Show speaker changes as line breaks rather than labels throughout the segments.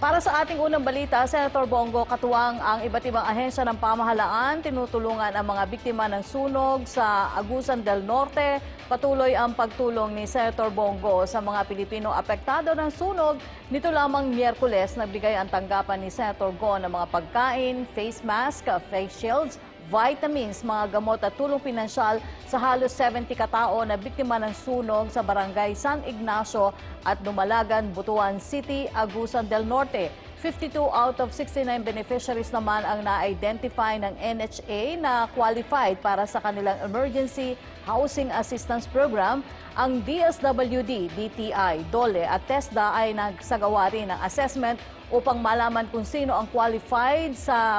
Para sa ating unang balita, Senator Bongo, katuwang ang iba't ibang ahensya ng pamahalaan, tinutulungan ang mga biktima ng sunog sa Agusan del Norte. Patuloy ang pagtulong ni Senator Bongo sa mga Pilipino apektado ng sunog. Nito lamang Miyerkules, nagbigay ang tanggapan ni Senator Go ng mga pagkain, face mask, face shields, vitamins, mga gamot at tulong pinansyal sa halos 70 katao na biktima ng sunog sa Barangay San Ignacio at Dumalagan, Butuan City, Agusan del Norte. 52 out of 69 beneficiaries naman ang na-identify ng NHA na qualified para sa kanilang Emergency Housing Assistance Program. Ang DSWD, DTI, DOLE at TESDA ay nagsagawa rin ng assessment upang malaman kung sino ang qualified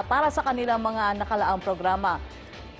para sa kanilang mga nakalaang programa.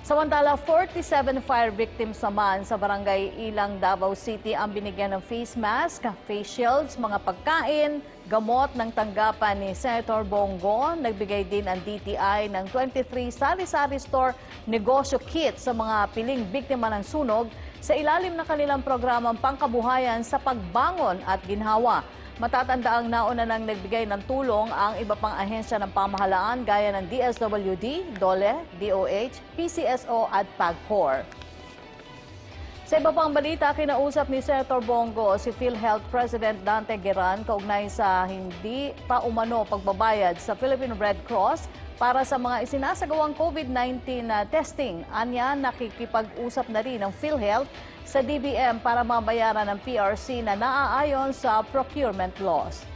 Samantala, 47 fire victims naman sa Barangay Ilang, Davao City ang binigyan ng face mask, face shields, mga pagkain, gamot ng tanggapan ni Senator Bongo. Nagbigay din ang DTI ng 23 sari-sari store negosyo kit sa mga piling biktima ng sunog sa ilalim ng kanilang programang pangkabuhayan sa pagbangon at ginhawa. Matatandaang nauna nang nagbigay ng tulong ang iba pang ahensya ng pamahalaan gaya ng DSWD, DOLE, DOH, PCSO at PAGCOR. Sa iba pang balita, kinausap ni Senator Bongo si PhilHealth President Dante Gueran kaugnay sa hindi pa umano pagbabayad sa Philippine Red Cross para sa mga isinasagawang COVID-19 testing. Anya, nakikipag-usap na rin ng PhilHealth sa DBM para mabayaran ng PRC na naaayon sa procurement laws.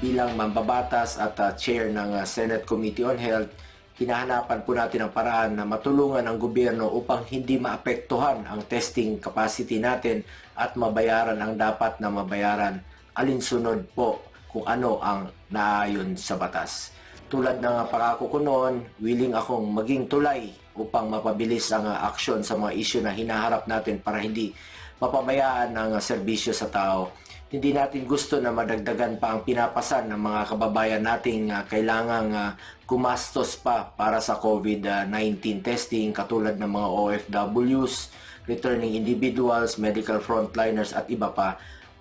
Bilang mambabatas at chair ng Senate Committee on Health, hinahanapan po natin ang paraan na matulungan ang gobyerno upang hindi maapektuhan ang testing capacity natin at mabayaran ang dapat na mabayaran alinsunod po kung ano ang naayon sa batas. Tulad ng pangako ko noon, willing akong maging tulay upang mapabilis ang aksyon sa mga isyu na hinaharap natin para hindi mapabayaan ang serbisyo sa tao. Hindi natin gusto na madagdagan pa ang pinapasan ng mga kababayan nating kailangang gumastos pa para sa COVID-19 testing katulad ng mga OFWs, returning individuals, medical frontliners at iba pa.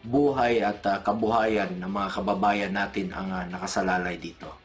Buhay at kabuhayan ng mga kababayan natin ang nakasalalay dito.